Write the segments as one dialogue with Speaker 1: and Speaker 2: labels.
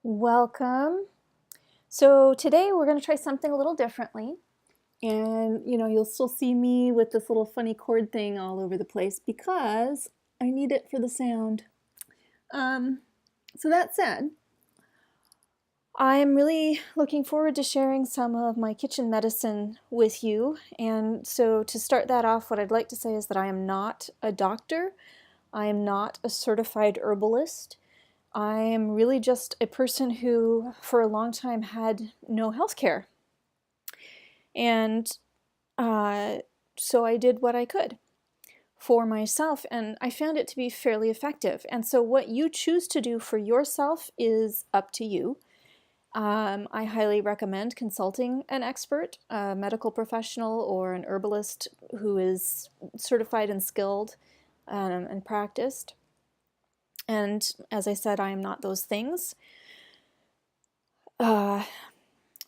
Speaker 1: Welcome. So today we're going to try something a little differently. And, you'll still see me with this little funny cord thing all over the place because I need it for the sound. So that said, I'm really looking forward to sharing some of my kitchen medicine with you. And so to start that off, what I'd like to say is that I am not a doctor. I am not a certified herbalist. I am really just a person who, for a long time, had no health care. And so I did what I could for myself, and I found it to be fairly effective. And so what you choose to do for yourself is up to you. I highly recommend consulting an expert, a medical professional, or an herbalist who is certified and skilled and practiced. And as I said, I am not those things.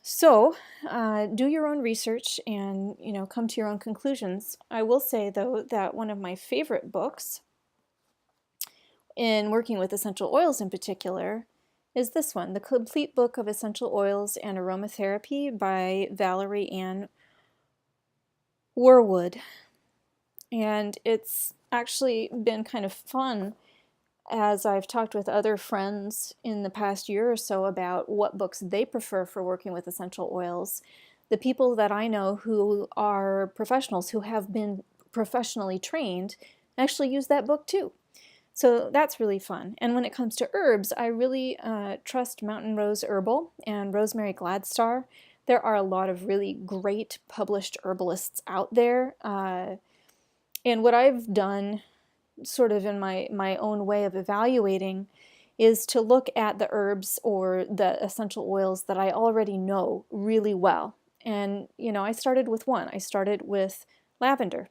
Speaker 1: So do your own research and, come to your own conclusions. I will say, though, that one of my favorite books in working with essential oils in particular is this one, The Complete Book of Essential Oils and Aromatherapy by Valerie Ann Warwood. And it's actually been kind of fun as I've talked with other friends in the past year or so about what books they prefer for working with essential oils. The people that I know who are professionals, who have been professionally trained, actually use that book too. So that's really fun. And when it comes to herbs, I really trust Mountain Rose Herbal and Rosemary Gladstar. There are a lot of really great published herbalists out there. And what I've done sort of in my own way of evaluating is to look at the herbs or the essential oils that I already know really well. And, I started with one. I started with lavender.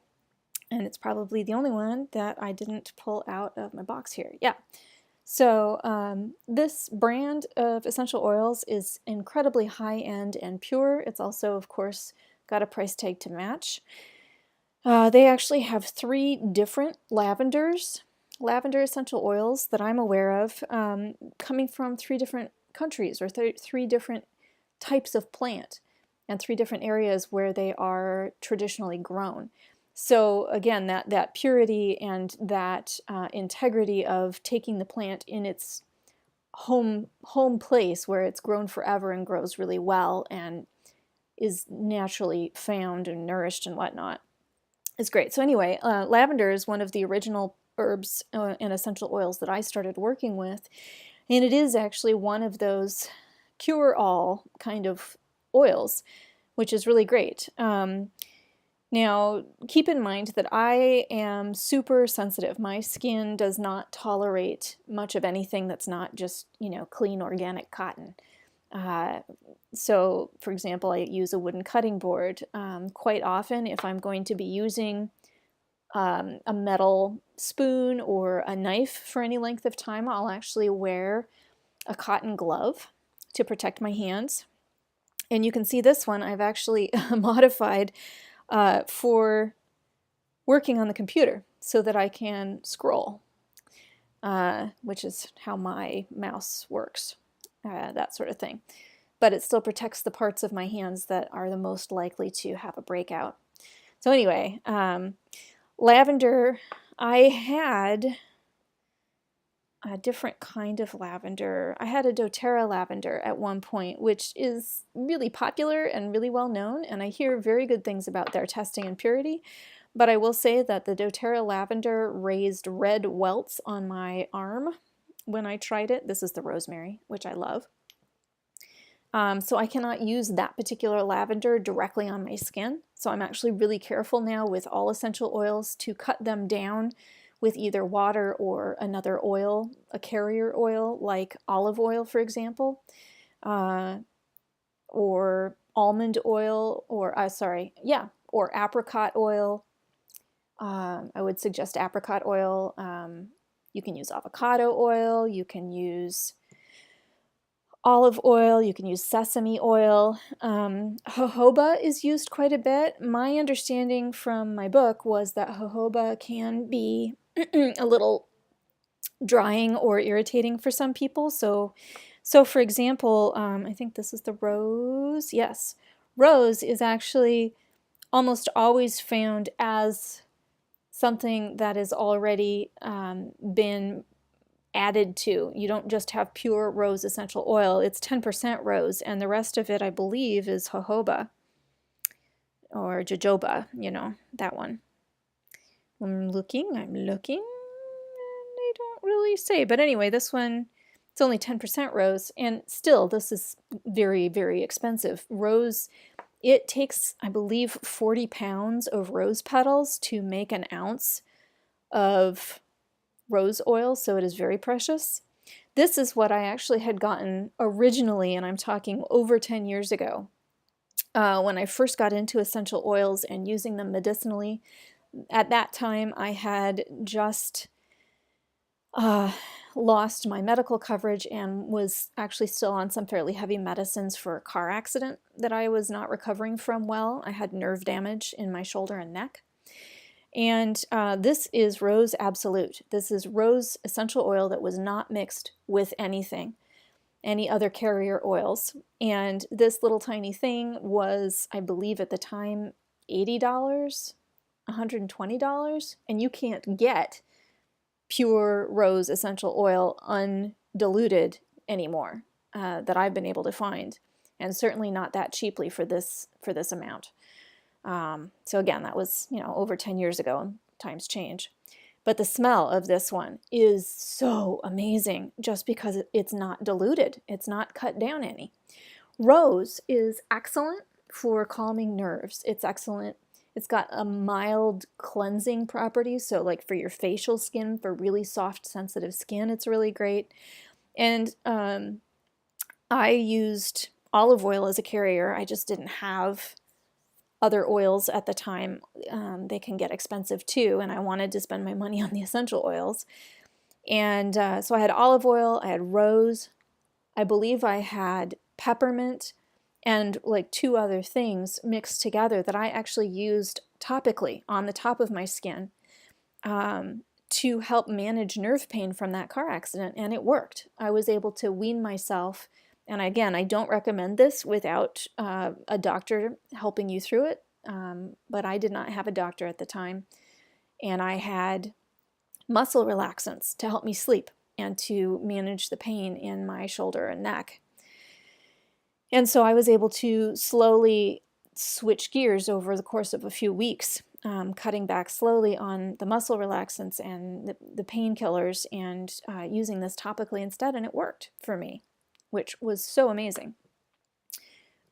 Speaker 1: And it's probably the only one that I didn't pull out of my box here. Yeah. So this brand of essential oils is incredibly high-end and pure. It's also, of course, got a price tag to match. They actually have 3 different lavender essential oils that I'm aware of, coming from 3 different countries or 3 different types of plant and 3 different areas where they are traditionally grown. So again, that purity and that integrity of taking the plant in its home place where it's grown forever and grows really well and is naturally found and nourished and whatnot is great. So anyway, lavender is one of the original herbs and essential oils that I started working with, and it is actually one of those cure-all kind of oils, which is really great. Now, keep in mind that I am super sensitive. My skin does not tolerate much of anything that's not just, clean organic cotton. So, for example, I use a wooden cutting board. Quite often, if I'm going to be using a metal spoon or a knife for any length of time, I'll actually wear a cotton glove to protect my hands. And you can see this one I've actually modified for working on the computer so that I can scroll, which is how my mouse works, that sort of thing. But it still protects the parts of my hands that are the most likely to have a breakout. So anyway, lavender, I had a different kind of lavender. I had a doTERRA lavender at one point, which is really popular and really well known, and I hear very good things about their testing and purity. But I will say that the doTERRA lavender raised red welts on my arm when I tried it. This is the rosemary, which I love. So I cannot use that particular lavender directly on my skin. So I'm actually really careful now with all essential oils to cut them down with either water or another oil, a carrier oil like olive oil, for example, or almond oil, or or apricot oil. I would suggest apricot oil. You can use avocado oil. You can use olive oil, you can use sesame oil. Jojoba is used quite a bit. My understanding from my book was that jojoba can be a little drying or irritating for some people, so So for example, I think this is the rose. Yes, rose is actually almost always found as something that has already been added to. You don't just have pure rose essential oil. It's 10% rose, and the rest of it, I believe, is jojoba or jojoba, you know, that one. I'm looking, and they don't really say. But anyway, this one, it's only 10% rose, and still, this is very, very expensive. Rose, it takes, I believe, 40 pounds of rose petals to make an ounce of rose oil, so it is very precious. This is what I actually had gotten originally, and I'm talking over 10 years ago, when I first got into essential oils and using them medicinally. At that time, I had just lost my medical coverage and was actually still on some fairly heavy medicines for a car accident that I was not recovering from well. I had nerve damage in my shoulder and neck. And this is Rose Absolute. This is rose essential oil that was not mixed with anything, any other carrier oils. And this little tiny thing was, I believe at the time, $80, $120, and you can't get pure rose essential oil undiluted anymore that I've been able to find, and certainly not that cheaply for this amount. So again, that was, you know, over 10 years ago, and times change. But the smell of this one is so amazing just because it's not diluted. It's not cut down any. Rose is excellent for calming nerves. It's excellent. It's got a mild cleansing property. So like for your facial skin, for really soft, sensitive skin, it's really great. And I used olive oil as a carrier. I just didn't have other oils at the time. They can get expensive too, and I wanted to spend my money on the essential oils. And so I had olive oil, I had rose, I believe I had peppermint, and like 2 other things mixed together that I actually used topically on the top of my skin to help manage nerve pain from that car accident, and it worked. I was able to wean myself. And again, I don't recommend this without a doctor helping you through it, but I did not have a doctor at the time, and I had muscle relaxants to help me sleep and to manage the pain in my shoulder and neck. And so I was able to slowly switch gears over the course of a few weeks, cutting back slowly on the muscle relaxants and the painkillers, and using this topically instead, and it worked for me, which was so amazing.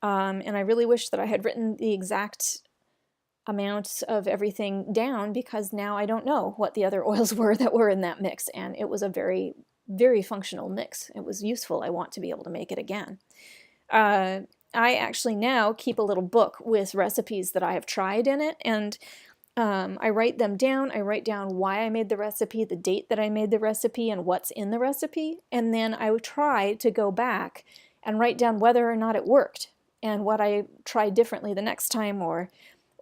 Speaker 1: And I really wish that I had written the exact amounts of everything down, because now I don't know what the other oils were that were in that mix, and it was a very, very functional mix. It was useful. I want to be able to make it again. I actually now keep a little book with recipes that I have tried in it, and I write them down. I write down why I made the recipe, the date that I made the recipe, and what's in the recipe. And then I would try to go back and write down whether or not it worked and what I tried differently the next time, or,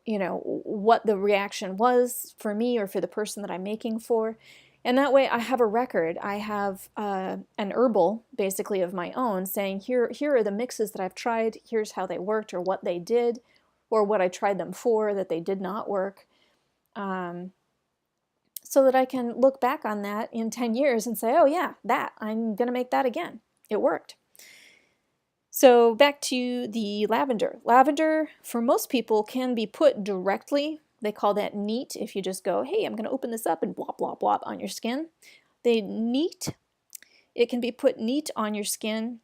Speaker 1: you know, what the reaction was for me or for the person that I'm making for. And that way I have a record. I have an herbal, basically, of my own, saying here are the mixes that I've tried, here's how they worked, or what they did, or what I tried them for that they did not work. So that I can look back on that in 10 years and say, oh yeah, I'm going to make that again. It worked. So back to the lavender. Lavender, for most people, can be put directly. They call that neat. If you just go, hey, I'm going to open this up and blop, blop, blop on your skin. It can be put neat on your skin.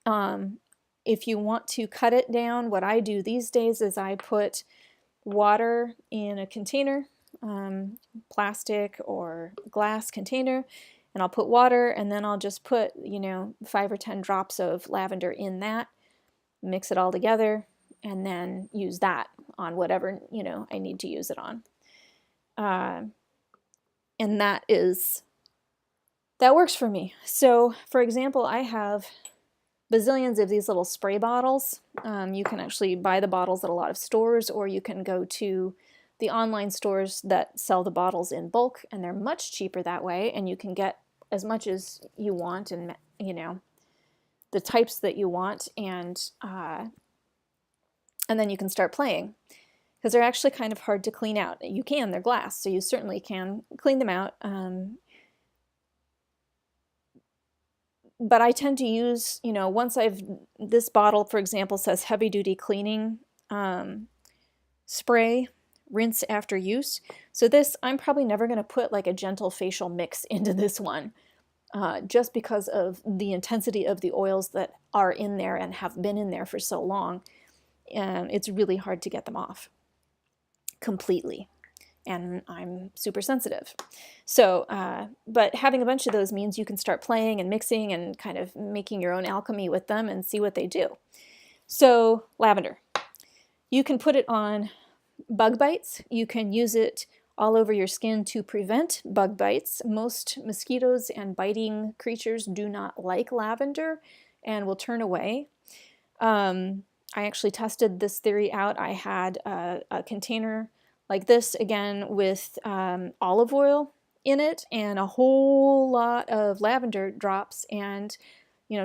Speaker 1: If you want to cut it down, what I do these days is I put water in a container, plastic or glass container, and I'll put water, and then I'll just put, 5 or 10 drops of lavender in that, mix it all together, and then use that on whatever, I need to use it on. And that works for me. So, for example, I have bazillions of these little spray bottles. You can actually buy the bottles at a lot of stores, or you can go to the online stores that sell the bottles in bulk, and they're much cheaper that way, and you can get as much as you want, and the types that you want, and then you can start playing. Because they're actually kind of hard to clean out. You can, they're glass, so you certainly can clean them out. But I tend to use, once this bottle, for example, says heavy duty cleaning spray, rinse after use. So this, I'm probably never going to put like a gentle facial mix into this one, just because of the intensity of the oils that are in there and have been in there for so long. It's really hard to get them off completely. And I'm super sensitive. So, but having a bunch of those means you can start playing and mixing and kind of making your own alchemy with them and see what they do. So, lavender. You can put it on bug bites. You can use it all over your skin to prevent bug bites. Most mosquitoes and biting creatures do not like lavender and will turn away. I actually tested this theory out. I had a container like this, again, with olive oil in it and a whole lot of lavender drops, and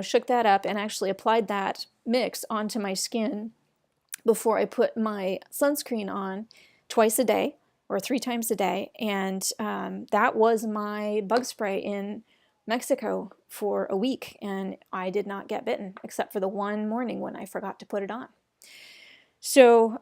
Speaker 1: shook that up and actually applied that mix onto my skin before I put my sunscreen on twice a day or 3 times a day. And that was my bug spray in Mexico for a week, and I did not get bitten except for the one morning when I forgot to put it on. So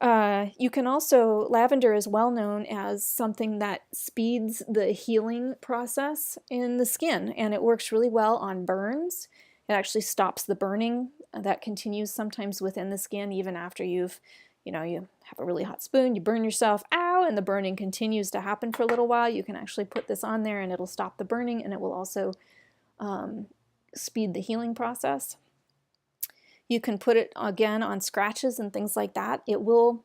Speaker 1: you can also, lavender is well known as something that speeds the healing process in the skin, and it works really well on burns. It actually stops the burning that continues sometimes within the skin even after you have a really hot spoon, you burn yourself, ow, and the burning continues to happen for a little while. You can actually put this on there and it'll stop the burning, and it will also speed the healing process. You can put it, again, on scratches and things like that. It will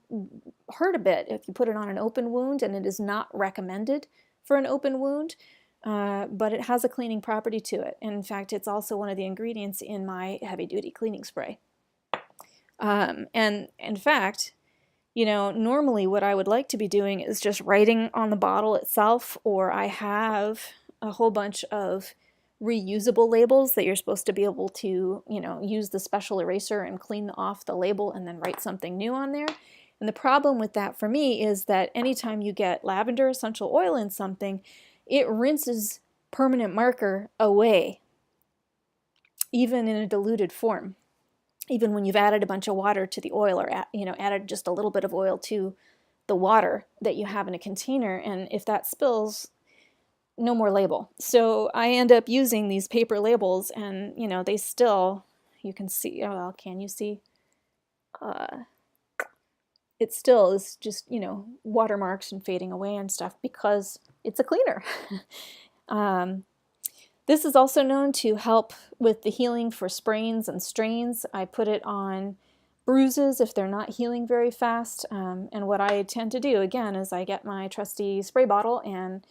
Speaker 1: hurt a bit if you put it on an open wound, and it is not recommended for an open wound, but it has a cleaning property to it. And in fact, it's also one of the ingredients in my heavy-duty cleaning spray. And in fact, normally what I would like to be doing is just writing on the bottle itself, or I have a whole bunch of reusable labels that you're supposed to be able to, use the special eraser and clean off the label and then write something new on there. And the problem with that for me is that anytime you get lavender essential oil in something, it rinses permanent marker away, even in a diluted form. Even when you've added a bunch of water to the oil, or added just a little bit of oil to the water that you have in a container, and if that spills, no more label. So I end up using these paper labels, and they still, you can see, oh well, can you see? It still is just watermarks and fading away and stuff because it's a cleaner. This is also known to help with the healing for sprains and strains. I put it on bruises if they're not healing very fast. And what I tend to do, again, is I get my trusty spray bottle and,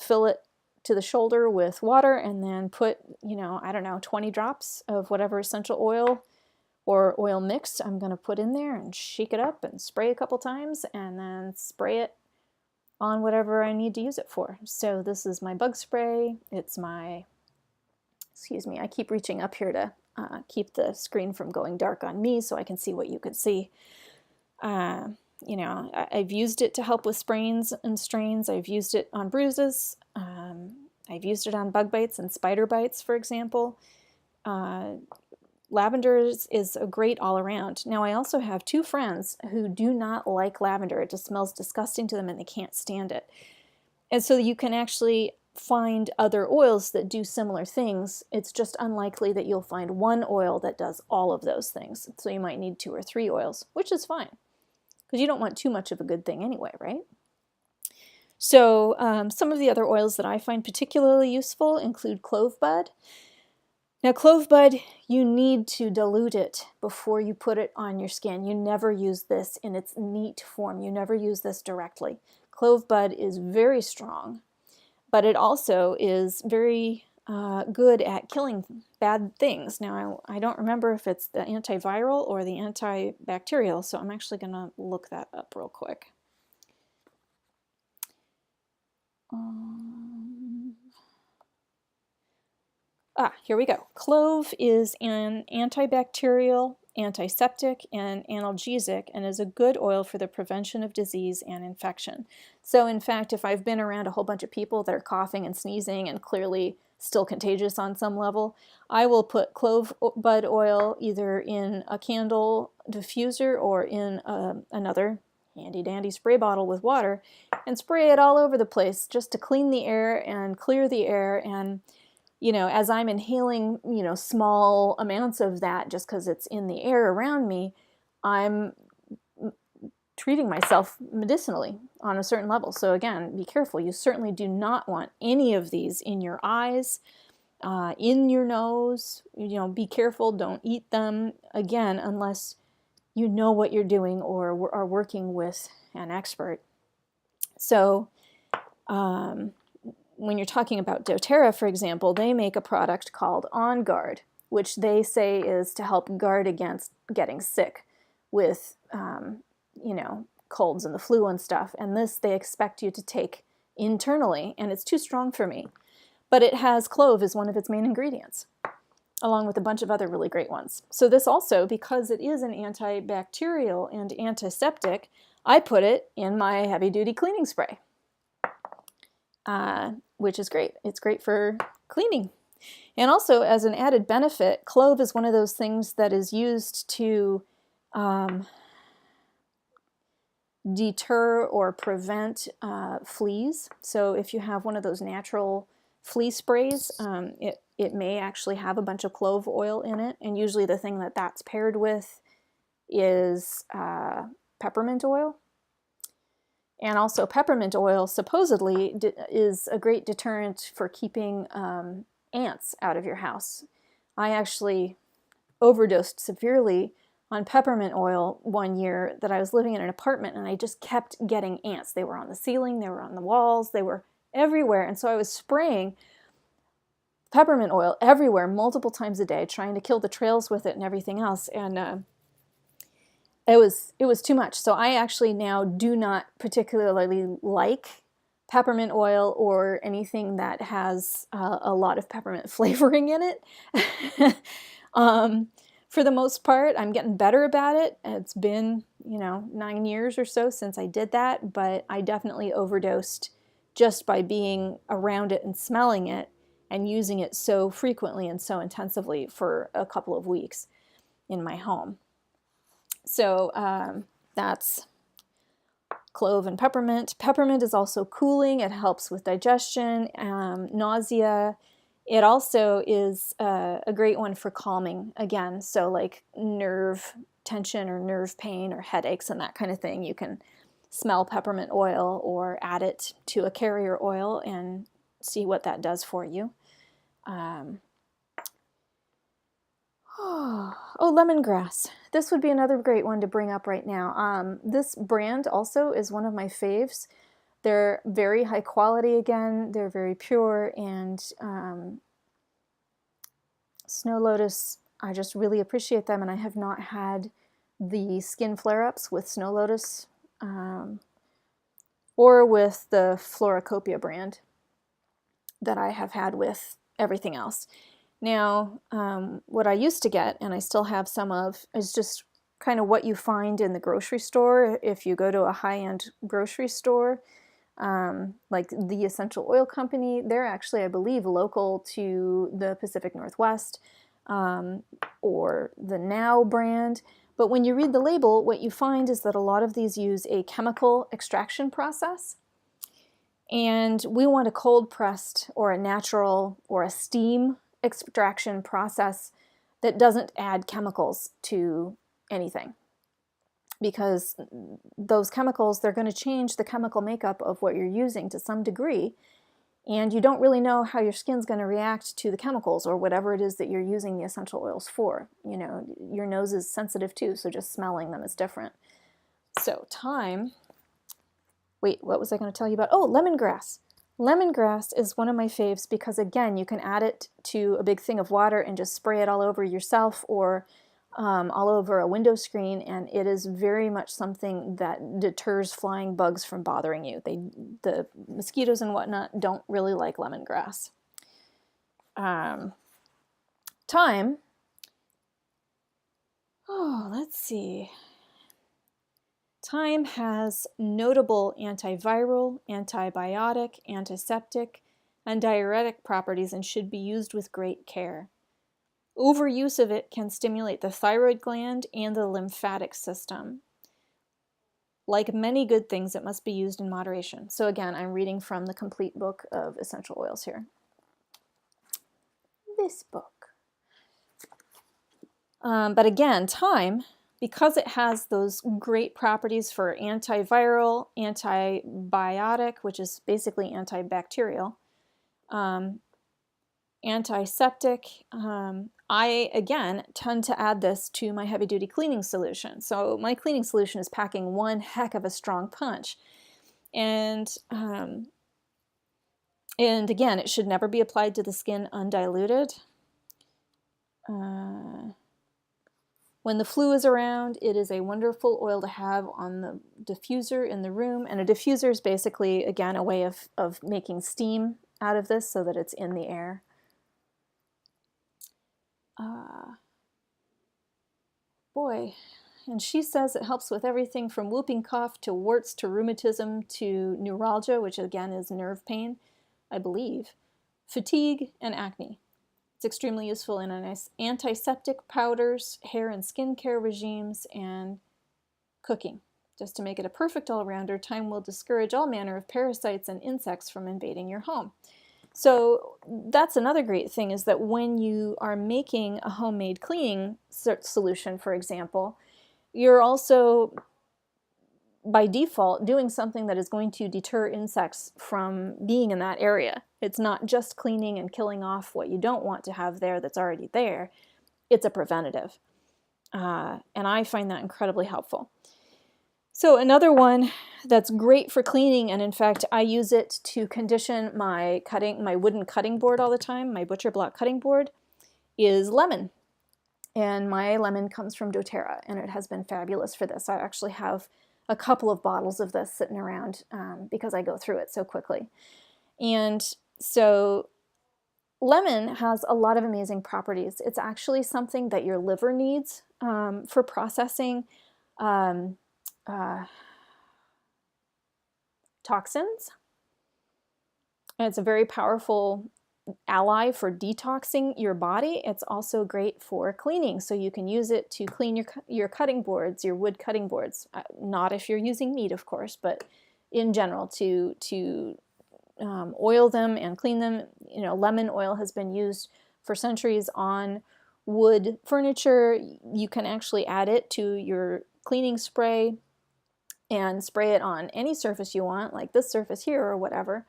Speaker 1: fill it to the shoulder with water, and then put, 20 drops of whatever essential oil or oil mix I'm going to put in there, and shake it up and spray a couple times, and then spray it on whatever I need to use it for. So this is my bug spray. It's my, excuse me, I keep reaching up here to keep the screen from going dark on me so I can see what you can see. I've used it to help with sprains and strains. I've used it on bruises. I've used it on bug bites and spider bites, for example. Lavender is a great all around. Now, I also have 2 friends who do not like lavender. It just smells disgusting to them and they can't stand it. And so you can actually find other oils that do similar things. It's just unlikely that you'll find one oil that does all of those things. So you might need 2 or 3 oils, which is fine, because you don't want too much of a good thing anyway, right? So some of the other oils that I find particularly useful include clove bud. Now, clove bud, you need to dilute it before you put it on your skin. You never use this in its neat form. You never use this directly. Clove bud is very strong, but it also is very good at killing bad things. Now, I don't remember if it's the antiviral or the antibacterial, so I'm actually going to look that up real quick. Here we go. Clove is an antibacterial, antiseptic, and analgesic, and is a good oil for the prevention of disease and infection. So in fact, if I've been around a whole bunch of people that are coughing and sneezing and clearly still contagious on some level, I will put clove bud oil either in a candle diffuser or in another handy dandy spray bottle with water and spray it all over the place just to clean the air and clear the air. And as I'm inhaling, small amounts of that just because it's in the air around me, I'm treating myself medicinally on a certain level. So again, be careful. You certainly do not want any of these in your eyes, in your nose. Be careful. Don't eat them, again, unless you know what you're doing or are working with an expert. So, when you're talking about doTERRA, for example, they make a product called On Guard, which they say is to help guard against getting sick with, colds and the flu and stuff. And this they expect you to take internally, and it's too strong for me. But it has clove as one of its main ingredients, along with a bunch of other really great ones. So this also, because it is an antibacterial and antiseptic, I put it in my heavy-duty cleaning spray. Which is great. It's great for cleaning. And also, as an added benefit, clove is one of those things that is used to deter or prevent fleas. So if you have one of those natural flea sprays, it may actually have a bunch of clove oil in it. And usually the thing that's paired with is peppermint oil. And also peppermint oil supposedly is a great deterrent for keeping ants out of your house. I actually overdosed severely on peppermint oil one year that I was living in an apartment, and I just kept getting ants. They were on the ceiling, they were on the walls, they were everywhere. And so I was spraying peppermint oil everywhere multiple times a day, trying to kill the trails with it and everything else. And it was too much. So I actually now do not particularly like peppermint oil or anything that has a lot of peppermint flavoring in it. For the most part, I'm getting better about it. It's been, 9 years or so since I did that, but I definitely overdosed just by being around it and smelling it and using it so frequently and so intensively for a couple of weeks in my home. So that's clove and peppermint. Peppermint is also cooling. It helps with digestion, nausea. It also is a great one for calming, again. So like nerve tension or nerve pain or headaches and that kind of thing. You can smell peppermint oil or add it to a carrier oil and see what that does for you. Lemongrass. This would be another great one to bring up right now. This brand also is one of my faves. They're very high quality again. They're very pure, and Snow Lotus, I just really appreciate them, and I have not had the skin flare-ups with Snow Lotus or with the Floracopia brand that I have had with everything else. Now, what I used to get, and I still have some of, is just kind of what you find in the grocery store. If you go to a high-end grocery store, like the Essential Oil Company, they're actually, I believe, local to the Pacific Northwest, or the Now brand. But when you read the label, what you find is that a lot of these use a chemical extraction process. And we want a cold-pressed or a natural or a steam extraction process that doesn't add chemicals to anything, because those chemicals, they're going to change the chemical makeup of what you're using to some degree, and you don't really know how your skin's going to react to the chemicals or whatever it is that you're using the essential oils for. Your nose is sensitive too, so just smelling them is different. So wait, what was I going to tell you about? Oh, lemongrass. Lemongrass is one of my faves because, again, you can add it to a big thing of water and just spray it all over yourself or all over a window screen, and it is very much something that deters flying bugs from bothering you. The mosquitoes and whatnot don't really like lemongrass. Thyme, let's see. Thyme has notable antiviral, antibiotic, antiseptic, and diuretic properties and should be used with great care. Overuse of it can stimulate the thyroid gland and the lymphatic system. Like many good things, it must be used in moderation. So again, I'm reading from the complete book of essential oils here. This book. But again, thyme, because it has those great properties for antiviral, antibiotic, which is basically antibacterial, antiseptic, I, again, tend to add this to my heavy-duty cleaning solution. So my cleaning solution is packing one heck of a strong punch. And again, it should never be applied to the skin undiluted. When the flu is around, it is a wonderful oil to have on the diffuser in the room. And a diffuser is basically, again, a way of making steam out of this so that it's in the air. Boy, and she says it helps with everything from whooping cough to warts to rheumatism to neuralgia, which again is nerve pain, I believe, fatigue, and acne. It's extremely useful in antiseptic powders, hair and skincare regimes, and cooking. Just to make it a perfect all-rounder, thyme will discourage all manner of parasites and insects from invading your home. So that's another great thing, is that when you are making a homemade cleaning solution, for example, you're also, by default, doing something that is going to deter insects from being in that area. It's not just cleaning and killing off what you don't want to have there that's already there. It's a preventative. And I find that incredibly helpful. So another one that's great for cleaning, and in fact I use it to condition my wooden cutting board all the time, my butcher block cutting board, is lemon. And my lemon comes from doTERRA, and it has been fabulous for this. I actually have a couple of bottles of this sitting around because I go through it so quickly. And so lemon has a lot of amazing properties. It's actually something that your liver needs for processing toxins. And it's a very powerful ally for detoxing your body. It's also great for cleaning, so you can use it to clean your cutting boards, your wood cutting boards. Not if you're using meat, of course, but in general to oil them and clean them. You know, lemon oil has been used for centuries on wood furniture. You can actually add it to your cleaning spray and spray it on any surface you want, like this surface here or whatever,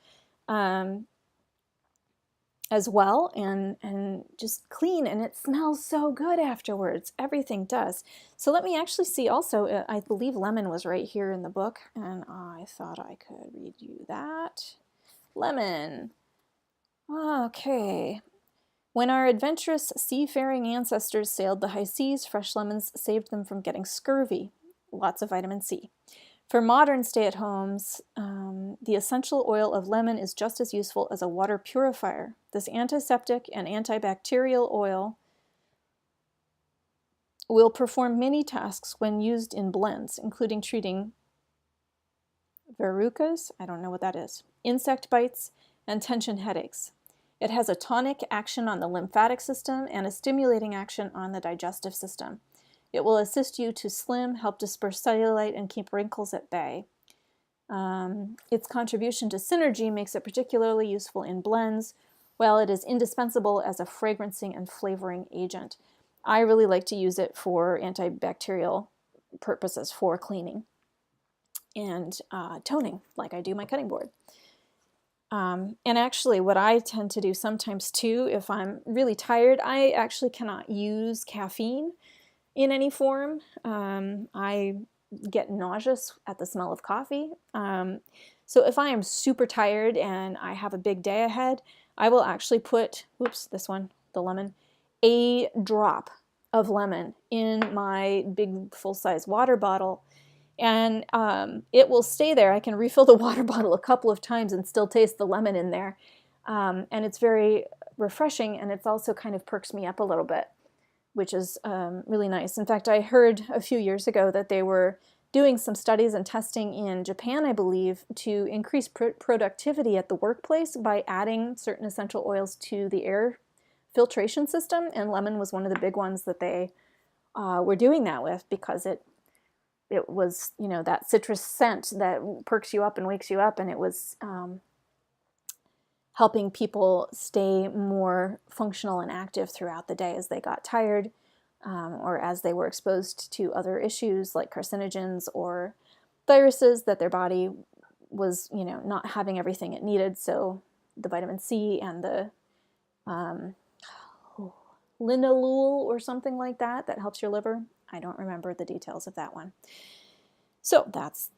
Speaker 1: as well, and just clean, and it smells so good afterwards. Everything does. So let me actually see also, I believe lemon was right here in the book, and I thought I could read you that. Lemon. Okay. When our adventurous seafaring ancestors sailed the high seas, fresh lemons saved them from getting scurvy. Lots of vitamin C. For modern stay-at-homes, the essential oil of lemon is just as useful as a water purifier. This antiseptic and antibacterial oil will perform many tasks when used in blends, including treating verrucas, I don't know what that is, insect bites, and tension headaches. It has a tonic action on the lymphatic system and a stimulating action on the digestive system. It will assist you to slim, help disperse cellulite, and keep wrinkles at bay. Its contribution to synergy makes it particularly useful in blends, while it is indispensable as a fragrancing and flavoring agent. I really like to use it for antibacterial purposes, for cleaning and toning, like I do my cutting board. And actually, what I tend to do sometimes too, if I'm really tired, I actually cannot use caffeine in any form. I get nauseous at the smell of coffee. So if I am super tired and I have a big day ahead, I will actually put, this one, the lemon, a drop of lemon in my big full-size water bottle, and it will stay there. I can refill the water bottle a couple of times and still taste the lemon in there. And it's very refreshing, and it's also kind of perks me up a little bit, which is really nice. In fact, I heard a few years ago that they were doing some studies and testing in Japan, I believe, to increase productivity at the workplace by adding certain essential oils to the air filtration system, and lemon was one of the big ones that they were doing that with, because it was, you know, that citrus scent that perks you up and wakes you up, and it was helping people stay more functional and active throughout the day as they got tired, or as they were exposed to other issues like carcinogens or viruses that their body was, you know, not having everything it needed. So the vitamin C and the linalool or something like that helps your liver. I don't remember the details of that one. So that's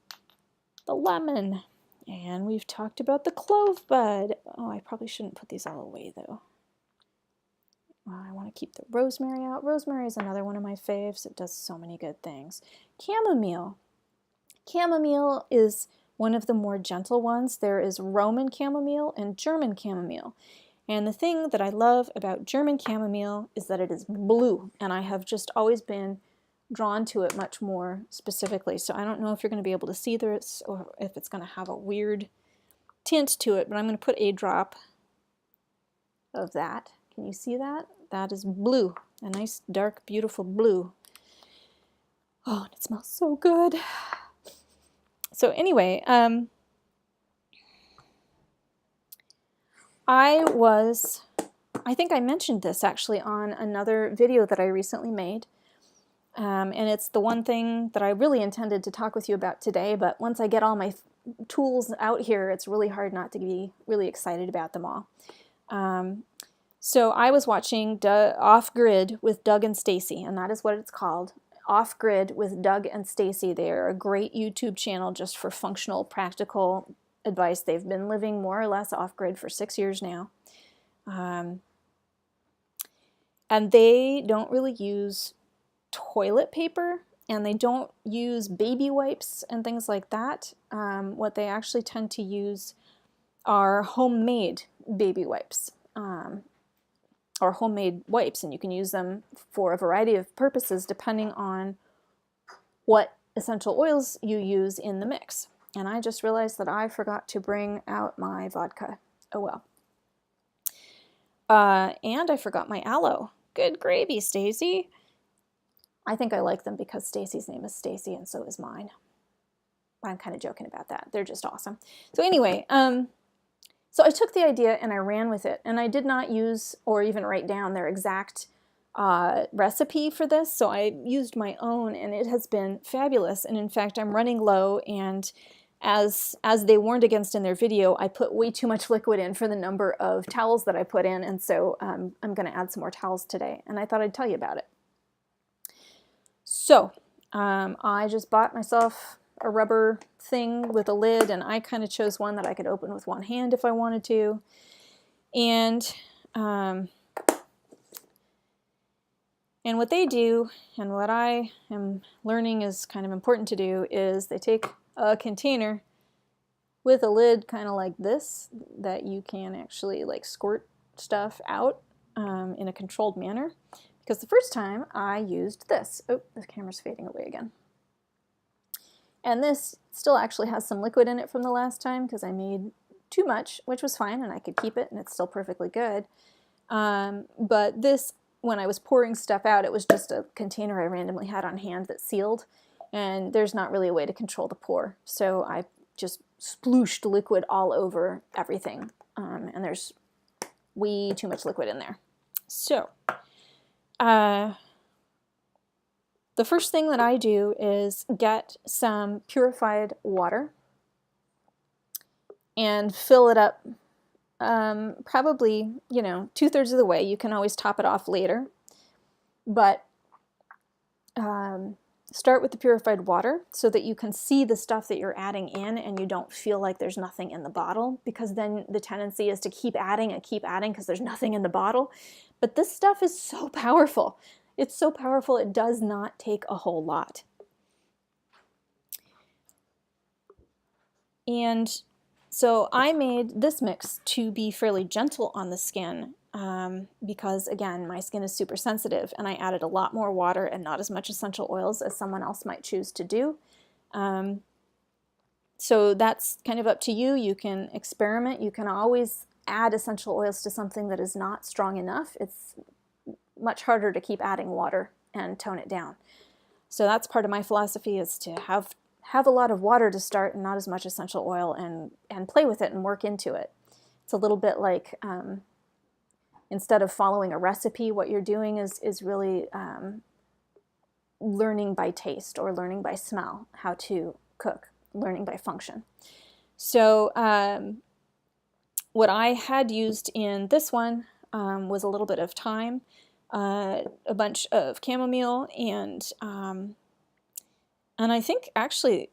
Speaker 1: the lemon. And we've talked about the clove bud. Oh, I probably shouldn't put these all away though. I want to keep the rosemary out. Rosemary is another one of my faves. It does so many good things. Chamomile. Chamomile is one of the more gentle ones. There is Roman chamomile and German chamomile. And the thing that I love about German chamomile is that it is blue, and I have just always been drawn to it much more specifically. So I don't know if you're going to be able to see this or if it's going to have a weird tint to it, but I'm going to put a drop of that. Can you see that? That is blue, a nice dark beautiful blue. Oh, and it smells so good. So anyway, I think I mentioned this actually on another video that I recently made. And it's the one thing that I really intended to talk with you about today, but once I get all my tools out here, it's really hard not to be really excited about them all. So I was watching Off Grid with Doug and Stacy, and that is what it's called. Off Grid with Doug and Stacy. They are a great YouTube channel just for functional, practical advice. They've been living more or less off grid for 6 years now. And they don't really use toilet paper, and they don't use baby wipes and things like that. What they actually tend to use are homemade baby wipes, or homemade wipes, and you can use them for a variety of purposes depending on what essential oils you use in the mix. And I just realized that I forgot to bring out my vodka. Oh well. And I forgot my aloe. Good gravy, Stacy. I think I like them because Stacy's name is Stacy and so is mine. I'm kind of joking about that. They're just awesome. So anyway, so I took the idea and I ran with it, and I did not use or even write down their exact recipe for this, so I used my own, and it has been fabulous. And in fact, I'm running low, and as they warned against in their video, I put way too much liquid in for the number of towels that I put in, and so I'm going to add some more towels today, and I thought I'd tell you about it. So I just bought myself a rubber thing with a lid, and I kind of chose one that I could open with one hand if I wanted to. And what they do, and what I am learning is kind of important to do, is they take a container with a lid kind of like this that you can actually like squirt stuff out in a controlled manner. Because the first time I used this, oh, the camera's fading away again. And this still actually has some liquid in it from the last time because I made too much, which was fine, and I could keep it, and it's still perfectly good. But this, when I was pouring stuff out, it was just a container I randomly had on hand that sealed, and there's not really a way to control the pour. So I just splooshed liquid all over everything, and there's way too much liquid in there. So the first thing that I do is get some purified water and fill it up probably, 2/3 of the way. You can always top it off later, but start with the purified water so that you can see the stuff that you're adding in and you don't feel like there's nothing in the bottle, because then the tendency is to keep adding because there's nothing in the bottle. But this stuff is so powerful. It's so powerful, it does not take a whole lot. And So I made this mix to be fairly gentle on the skin because, again, my skin is super sensitive, and I added a lot more water and not as much essential oils as someone else might choose to do. So that's kind of up to you. You can experiment. You can always add essential oils to something that is not strong enough. It's much harder to keep adding water and tone it down. So that's part of my philosophy, is to have a lot of water to start and not as much essential oil, and play with it and work into it. It's a little bit like instead of following a recipe, what you're doing is really learning by taste or learning by smell how to cook, learning by function. So what I had used in this one was a little bit of thyme, a bunch of chamomile, and I think actually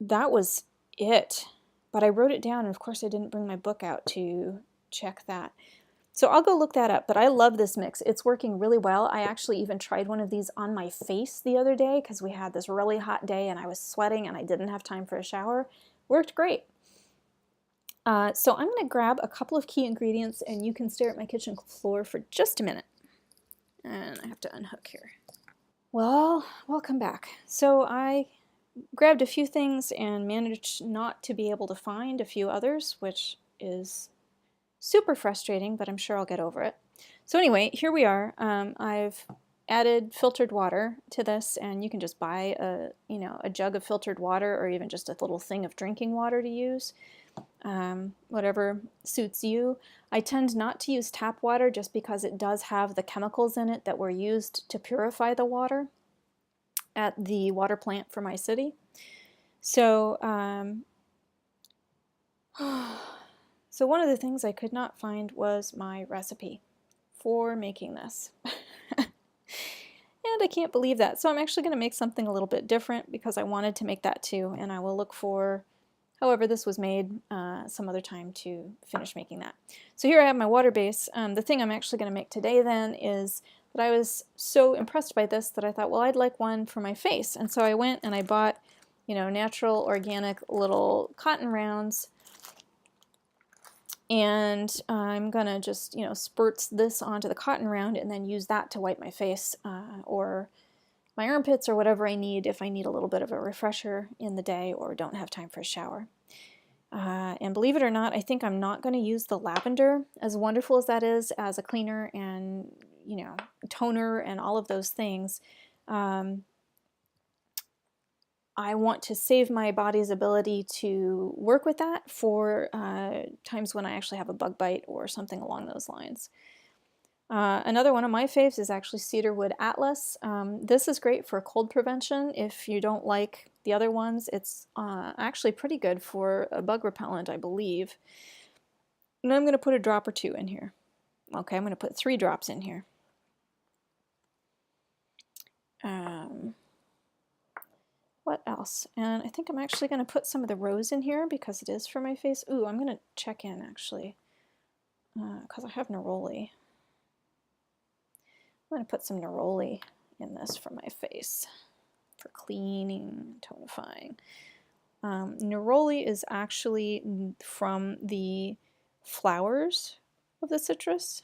Speaker 1: that was it. But I wrote it down, and of course I didn't bring my book out to check that. So I'll go look that up, but I love this mix. It's working really well. I actually even tried one of these on my face the other day because we had this really hot day and I was sweating and I didn't have time for a shower. Worked great. So I'm going to grab a couple of key ingredients, and you can stare at my kitchen floor for just a minute. And I have to unhook here. Well, welcome back. So I grabbed a few things and managed not to be able to find a few others, which is super frustrating, but I'm sure I'll get over it. So anyway, here we are. I've added filtered water to this, and you can just buy a jug of filtered water, or even just a little thing of drinking water to use. Whatever suits you. I tend not to use tap water just because it does have the chemicals in it that were used to purify the water at the water plant for my city. So, so one of the things I could not find was my recipe for making this. And I can't believe that. So I'm actually going to make something a little bit different because I wanted to make that too, and I will look for however this was made some other time to finish making that. So here I have my water base. The thing I'm actually going to make today then is that I was so impressed by this that I thought, well, I'd like one for my face. And so I went and I bought, natural, organic little cotton rounds. And I'm going to just, spurt this onto the cotton round and then use that to wipe my face or my armpits or whatever I need if I need a little bit of a refresher in the day or don't have time for a shower. And believe it or not, I think I'm not going to use the lavender, as wonderful as that is as a cleaner and, toner and all of those things. I want to save my body's ability to work with that for times when I actually have a bug bite or something along those lines. Another one of my faves is actually Cedarwood Atlas. This is great for cold prevention. If you don't like the other ones, it's actually pretty good for a bug repellent, I believe. And I'm going to put a drop or two in here. Okay, I'm going to put 3 drops in here. What else? And I think I'm actually going to put some of the rose in here because it is for my face. Ooh, I'm going to check in actually because I have neroli. I'm going to put some neroli in this for my face for cleaning, tonifying. Neroli is actually from the flowers of the citrus.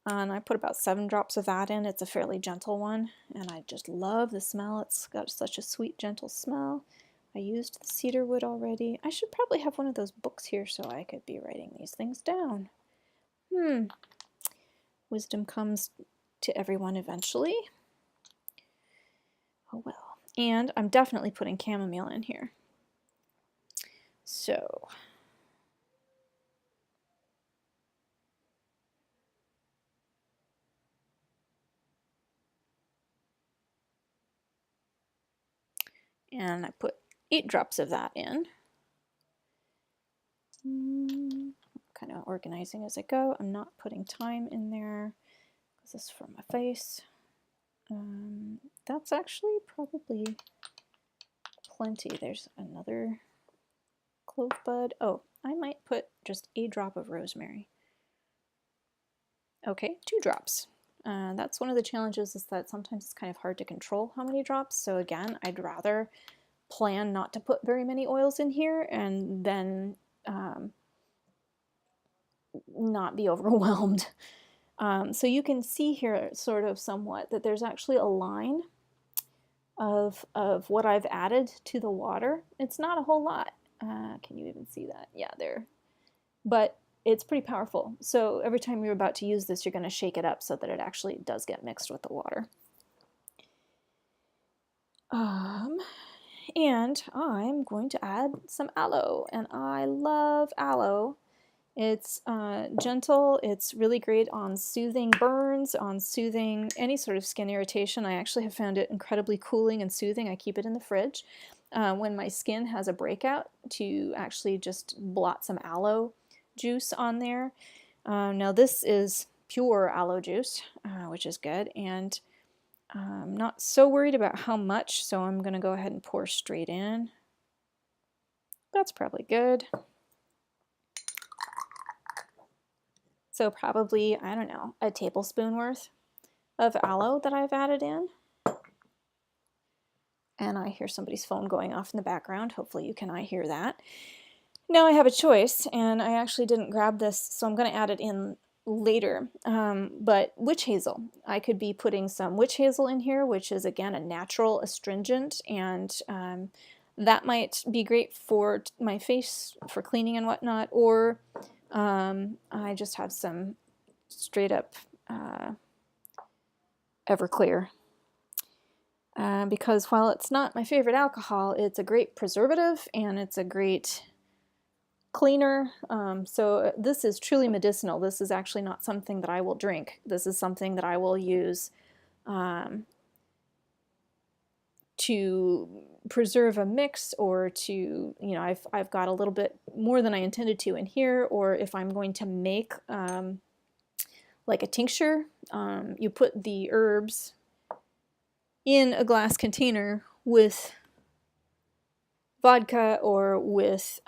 Speaker 1: And I put about 7 drops of that in. It's a fairly gentle one, and I just love the smell. It's got such a sweet, gentle smell. I used the cedarwood already. I should probably have one of those books here so I could be writing these things down. Wisdom comes to everyone eventually. Oh well. And I'm definitely putting chamomile in here. So... and I put 8 drops of that in. Kind of organizing as I go. I'm not putting thyme in there because this is for my face. That's actually probably plenty. There's another clove bud. Oh, I might put just a drop of rosemary. Okay, 2 drops. That's one of the challenges, is that sometimes it's kind of hard to control how many drops. So again, I'd rather plan not to put very many oils in here and then not be overwhelmed. So you can see here sort of somewhat that there's actually a line of what I've added to the water. It's not a whole lot. Can you even see that? Yeah, there. But it's pretty powerful. So every time you're about to use this, you're going to shake it up so that it actually does get mixed with the water. And I'm going to add some aloe, and I love aloe. It's gentle, it's really great on soothing burns, on soothing any sort of skin irritation. I actually have found it incredibly cooling and soothing. I keep it in the fridge when my skin has a breakout to actually just blot some aloe juice on there. Now this is pure aloe juice, which is good, and I'm not so worried about how much, so I'm going to go ahead and pour straight in. That's probably good. So probably, I don't know, a tablespoon worth of aloe that I've added in. And I hear somebody's phone going off in the background. Hopefully you can hear that. Now I have a choice, and I actually didn't grab this, so I'm going to add it in later. But witch hazel. I could be putting some witch hazel in here, which is, again, a natural astringent, and that might be great for my face, for cleaning and whatnot, or I just have some straight up Everclear. Because while it's not my favorite alcohol, it's a great preservative and it's a great cleaner. So this is truly medicinal. This is actually not something that I will drink. This is something that I will use to preserve a mix, or to, you know, I've got a little bit more than I intended to in here, or if I'm going to make like a tincture, you put the herbs in a glass container with vodka, or with,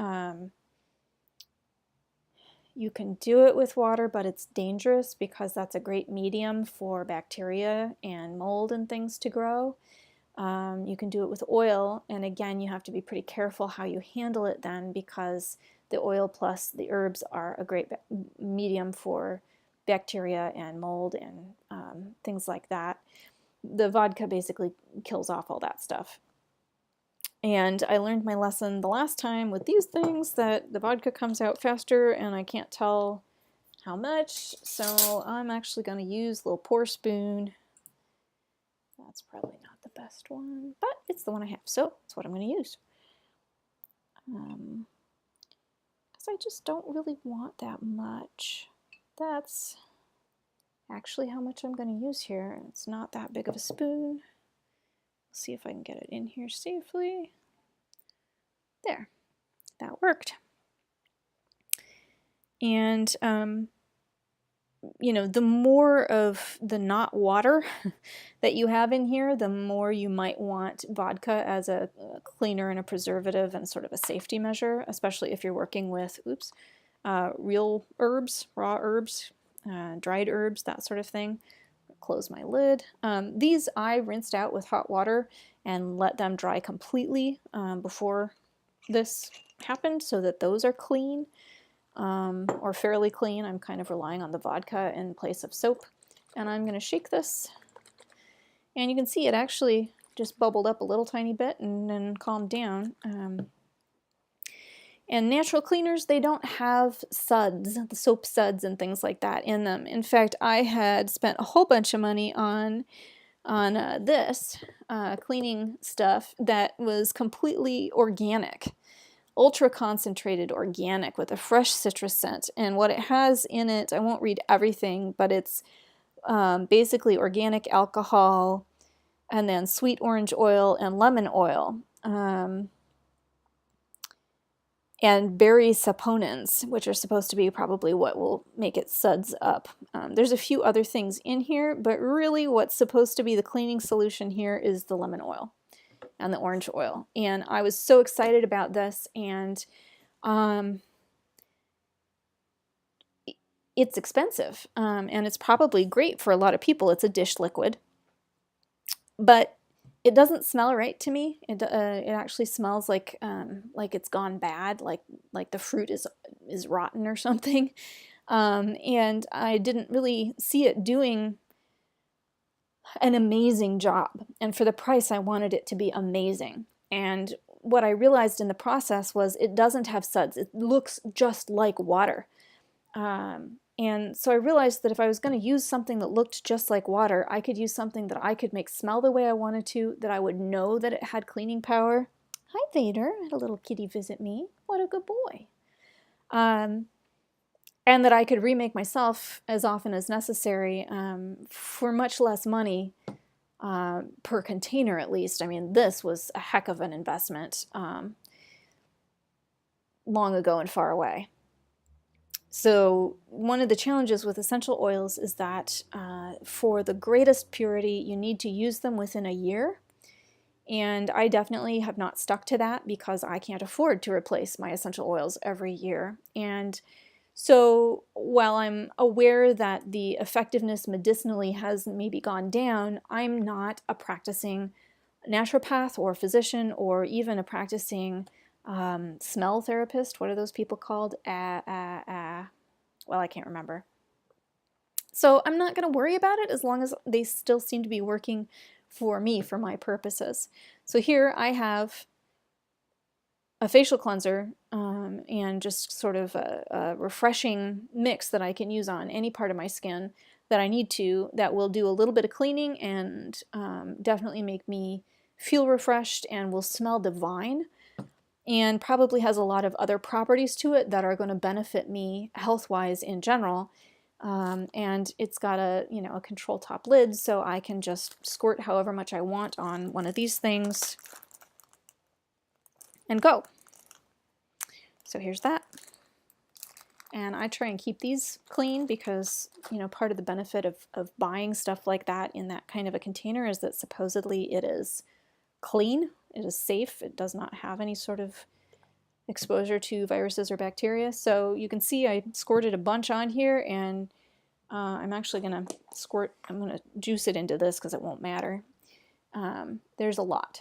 Speaker 1: you can do it with water, but it's dangerous because that's a great medium for bacteria and mold and things to grow. You can do it with oil, and again, you have to be pretty careful how you handle it then, because the oil plus the herbs are a great medium for bacteria and mold and things like that. The vodka basically kills off all that stuff. And I learned my lesson the last time with these things, that the vodka comes out faster, and I can't tell how much, so I'm actually going to use a little pour spoon. That's probably not the best one, but it's the one I have, so that's what I'm going to use. Because I just don't really want that much. That's actually how much I'm going to use here. It's not that big of a spoon. Let's see if I can get it in here safely. There, that worked. And you know, the more of the not water that you have in here, the more you might want vodka as a cleaner and a preservative and sort of a safety measure, especially if you're working with, real herbs, raw herbs, dried herbs, that sort of thing. Close my lid. These I rinsed out with hot water and let them dry completely before this happened, so that those are clean. Or fairly clean. I'm kind of relying on the vodka in place of soap. And I'm going to shake this. And you can see it actually just bubbled up a little tiny bit and then calmed down. And natural cleaners, they don't have suds, the soap suds and things like that in them. In fact, I had spent a whole bunch of money on this cleaning stuff that was completely organic. Ultra concentrated organic with a fresh citrus scent, and what it has in it, I won't read everything, but it's basically organic alcohol, and then sweet orange oil and lemon oil, and berry saponins, which are supposed to be probably what will make it suds up. There's a few other things in here, but really what's supposed to be the cleaning solution here is the lemon oil and the orange oil. And I was so excited about this, and it's expensive, and it's probably great for a lot of people. It's a dish liquid, but It doesn't smell right to me. It actually smells like it's gone bad, like the fruit is rotten or something. And I didn't really see it doing an amazing job. And for the price, I wanted it to be amazing. And what I realized in the process was it doesn't have suds. It looks just like water. And so I realized that if I was going to use something that looked just like water, I could use something that I could make smell the way I wanted to, that I would know that it had cleaning power. Hi, Vader. I had a little kitty visit me. What a good boy. And that I could remake myself as often as necessary for much less money per container, at least. I mean, this was a heck of an investment long ago and far away. So one of the challenges with essential oils is that for the greatest purity, you need to use them within a year. And I definitely have not stuck to that because I can't afford to replace my essential oils every year. And so while I'm aware that the effectiveness medicinally has maybe gone down, I'm not a practicing naturopath or physician or even a practicing smell therapist. What are those people called? Well, I can't remember. So I'm not going to worry about it as long as they still seem to be working for me, for my purposes. So here I have a facial cleanser and just sort of a refreshing mix that I can use on any part of my skin that I need to, that will do a little bit of cleaning and definitely make me feel refreshed and will smell divine, and probably has a lot of other properties to it that are going to benefit me health-wise in general. And it's got a control top lid, so I can just squirt however much I want on one of these things and go. So here's that. And I try and keep these clean because, part of the benefit of buying stuff like that in that kind of a container is that supposedly it is clean, it is safe, it does not have any sort of exposure to viruses or bacteria. So you can see I squirted a bunch on here, and I'm actually going to juice it into this because it won't matter. There's a lot.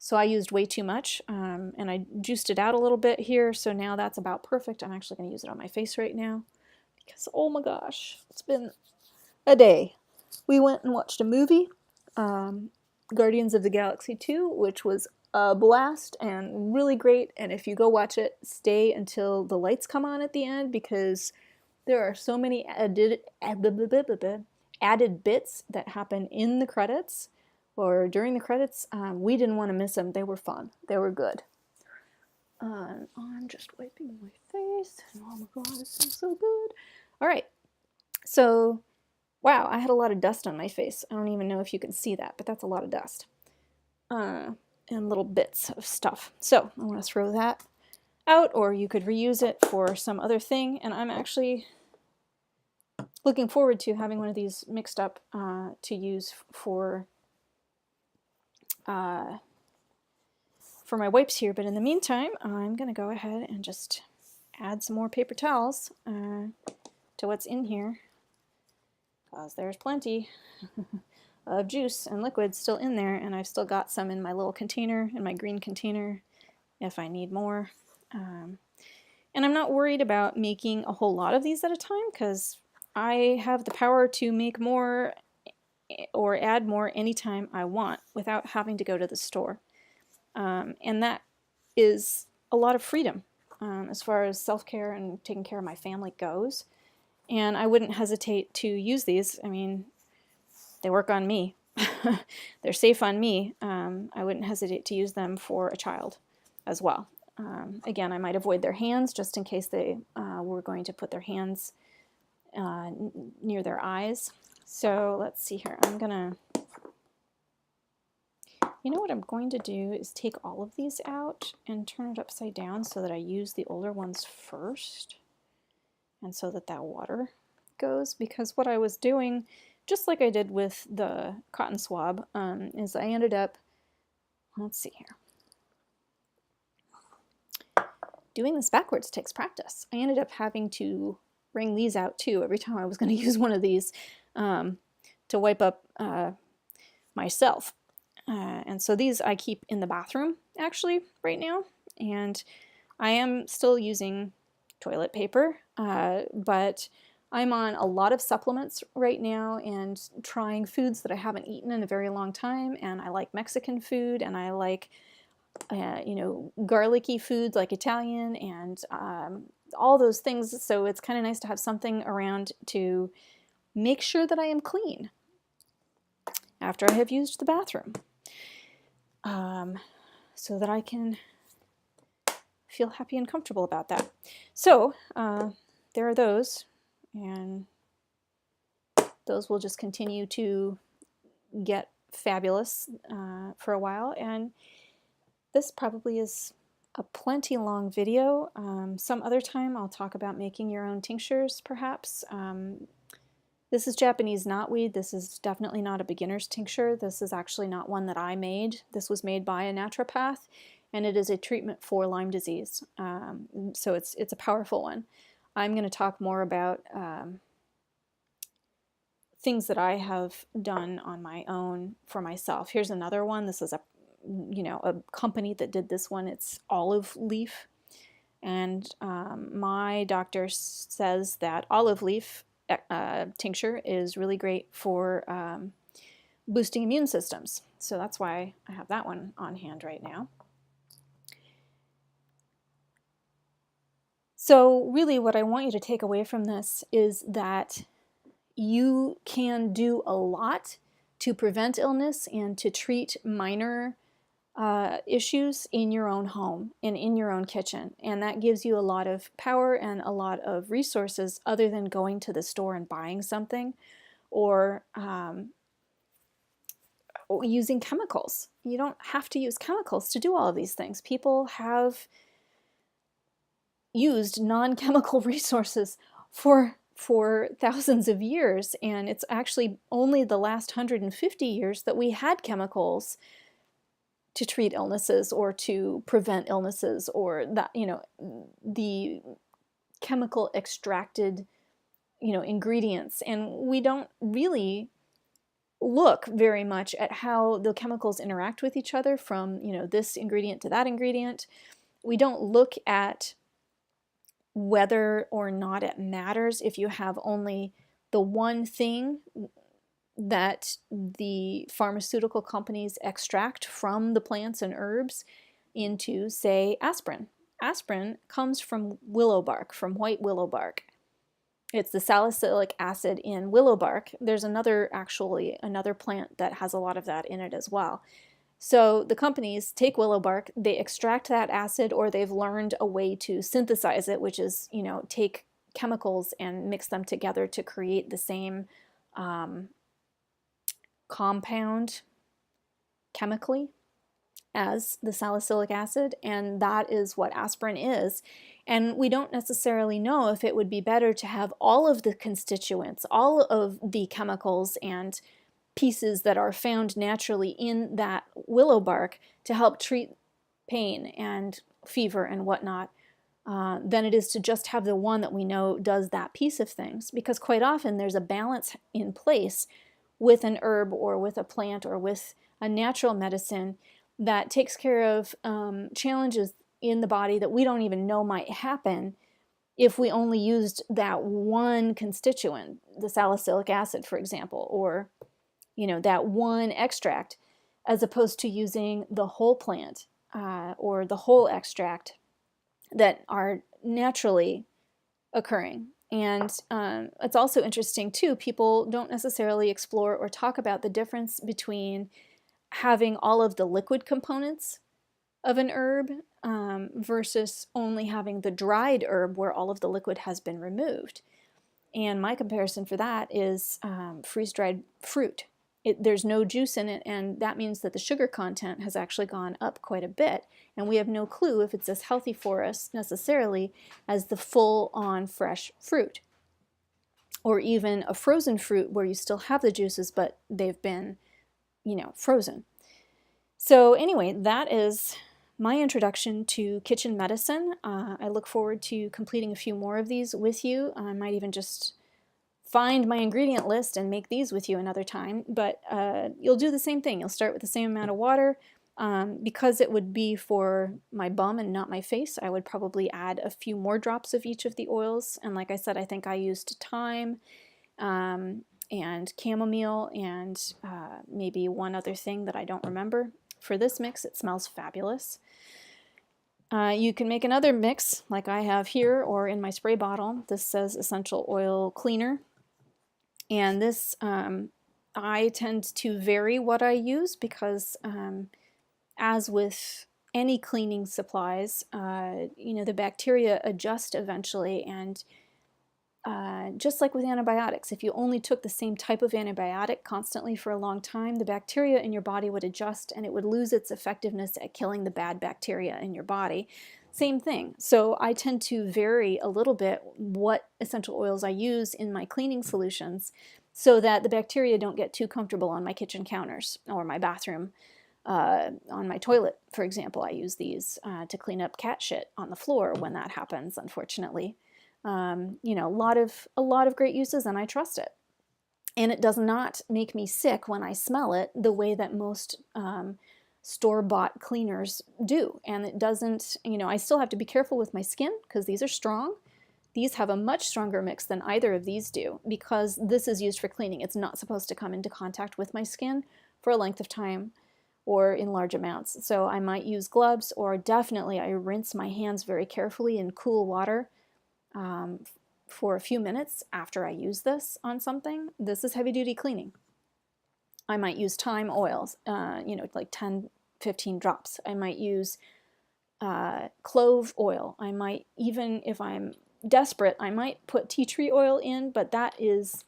Speaker 1: So I used way too much, and I juiced it out a little bit here, so now that's about perfect. I'm actually going to use it on my face right now because, oh my gosh, it's been a day. We went and watched a movie, Guardians of the Galaxy 2, which was a blast and really great, and if you go watch it, stay until the lights come on at the end because there are so many added bits that happen in the credits or during the credits. We didn't want to miss them. They were fun. They were good. I'm just wiping my face. Oh my god, it smells so good. All right. So, wow, I had a lot of dust on my face. I don't even know if you can see that, but that's a lot of dust. And little bits of stuff. So, I want to throw that out, or you could reuse it for some other thing. And I'm actually looking forward to having one of these mixed up to use for my wipes here, but in the meantime, I'm going to go ahead and just add some more paper towels to what's in here, because there's plenty of juice and liquid still in there, and I've still got some in my little container, in my green container, if I need more. And I'm not worried about making a whole lot of these at a time, because I have the power to make more or add more anytime I want without having to go to the store. And that is a lot of freedom as far as self-care and taking care of my family goes. And I wouldn't hesitate to use these. I mean, they work on me. They're safe on me. I wouldn't hesitate to use them for a child as well. Again, I might avoid their hands just in case they were going to put their hands near their eyes. So let's see here. You know what I'm going to do is take all of these out and turn it upside down so that I use the older ones first, and so that water goes, because what I was doing, just like I did with the cotton swab, is I ended up, let's see here, doing this backwards takes practice. I ended up having to wring these out too every time I was going to use one of these to wipe up myself. And so these I keep in the bathroom actually right now, and I am still using toilet paper, but I'm on a lot of supplements right now and trying foods that I haven't eaten in a very long time, and I like Mexican food, and I like garlicky foods like Italian, and all those things. So it's kind of nice to have something around to make sure that I am clean after I have used the bathroom, so that I can feel happy and comfortable about that. So there are those, and those will just continue to get fabulous for a while. And this probably is a plenty long video. Some other time I'll talk about making your own tinctures, perhaps. This is Japanese knotweed. This is definitely not a beginner's tincture. This is actually not one that I made. This was made by a naturopath, and it is a treatment for Lyme disease. So it's a powerful one. I'm going to talk more about things that I have done on my own for myself. Here's another one. This is a company that did this one. It's olive leaf, and my doctor says that olive leaf tincture is really great for boosting immune systems. So that's why I have that one on hand right now. So really what I want you to take away from this is that you can do a lot to prevent illness and to treat minor issues in your own home and in your own kitchen. And that gives you a lot of power and a lot of resources other than going to the store and buying something or using chemicals. You don't have to use chemicals to do all of these things. People have used non-chemical resources for thousands of years, and it's actually only the last 150 years that we had chemicals to treat illnesses or to prevent illnesses, or that, the chemical extracted, ingredients. And we don't really look very much at how the chemicals interact with each other from, this ingredient to that ingredient. We don't look at whether or not it matters if you have only the one thing that the pharmaceutical companies extract from the plants and herbs into, say, aspirin. Aspirin comes from willow bark, from white willow bark. It's the salicylic acid in willow bark. There's another plant that has a lot of that in it as well. So the companies take willow bark, they extract that acid, or they've learned a way to synthesize it, which is, take chemicals and mix them together to create the same compound chemically as the salicylic acid, and that is what aspirin is. And we don't necessarily know if it would be better to have all of the constituents, all of the chemicals and pieces that are found naturally in that willow bark to help treat pain and fever and whatnot, than it is to just have the one that we know does that piece of things. Because quite often there's a balance in place with an herb or with a plant or with a natural medicine that takes care of challenges in the body that we don't even know might happen if we only used that one constituent, the salicylic acid, for example, or that one extract, as opposed to using the whole plant or the whole extract that are naturally occurring. And it's also interesting too, people don't necessarily explore or talk about the difference between having all of the liquid components of an herb versus only having the dried herb where all of the liquid has been removed. And my comparison for that is freeze-dried fruit. There's no juice in it, and that means that the sugar content has actually gone up quite a bit, and we have no clue if it's as healthy for us necessarily as the full-on fresh fruit, or even a frozen fruit where you still have the juices but they've been, frozen. So anyway, that is my introduction to kitchen medicine. I look forward to completing a few more of these with you. I might even just find my ingredient list and make these with you another time, but you'll do the same thing. You'll start with the same amount of water. Because it would be for my bum and not my face, I would probably add a few more drops of each of the oils. And like I said, I think I used thyme and chamomile and maybe one other thing that I don't remember. For this mix, it smells fabulous. You can make another mix like I have here or in my spray bottle. This says essential oil cleaner. And this, I tend to vary what I use because as with any cleaning supplies, you know, the bacteria adjust eventually, and just like with antibiotics, if you only took the same type of antibiotic constantly for a long time, the bacteria in your body would adjust and it would lose its effectiveness at killing the bad bacteria in your body. Same thing. So I tend to vary a little bit what essential oils I use in my cleaning solutions so that the bacteria don't get too comfortable on my kitchen counters or my bathroom. On my toilet, for example, I use these to clean up cat shit on the floor when that happens, unfortunately. You know, a lot of great uses, and I trust it. And it does not make me sick when I smell it the way that most store-bought cleaners do. And it doesn't, you know, I still have to be careful with my skin because these are strong. These have a much stronger mix than either of these do because this is used for cleaning. It's not supposed to come into contact with my skin for a length of time or in large amounts. So I might use gloves, or definitely I rinse my hands very carefully in cool water for a few minutes after I use this on something. This is heavy duty cleaning. I might use thyme oils, you know, like 10, 15 drops. I might use clove oil. I might, even if I'm desperate, I might put tea tree oil in, but that is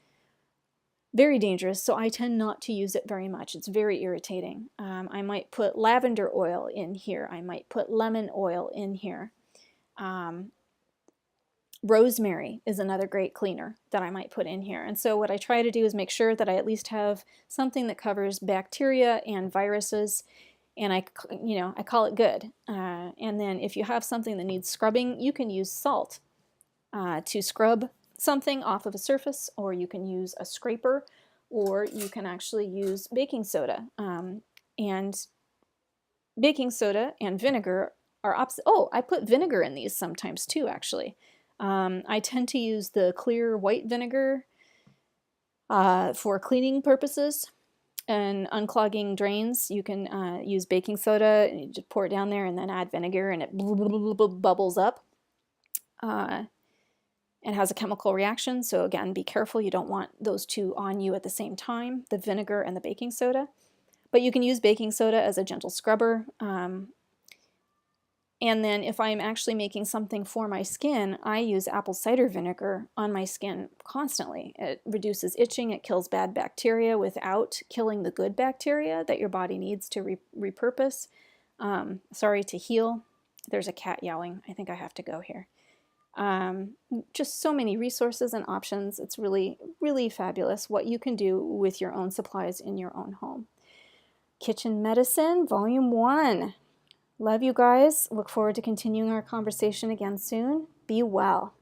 Speaker 1: very dangerous, so I tend not to use it very much. It's very irritating. I might put lavender oil in here. I might put lemon oil in here. Rosemary is another great cleaner that I might put in here. And so what I try to do is make sure that I at least have something that covers bacteria and viruses, and I call it good. And then if you have something that needs scrubbing, you can use salt to scrub something off of a surface, or you can use a scraper, or you can actually use baking soda. And baking soda and vinegar are opposite. Oh, I put vinegar in these sometimes too, actually. I tend to use the clear white vinegar for cleaning purposes and unclogging drains. You can use baking soda and you just pour it down there and then add vinegar and it bubbles up. And has a chemical reaction, so again, be careful. You don't want those two on you at the same time, the vinegar and the baking soda. But you can use baking soda as a gentle scrubber. And then if I'm actually making something for my skin, I use apple cider vinegar on my skin constantly. It reduces itching, it kills bad bacteria without killing the good bacteria that your body needs to repurpose. To heal. There's a cat yowling. I think I have to go here. Just so many resources and options. It's really, really fabulous what you can do with your own supplies in your own home. Kitchen Medicine, Volume 1. Love you guys. Look forward to continuing our conversation again soon. Be well.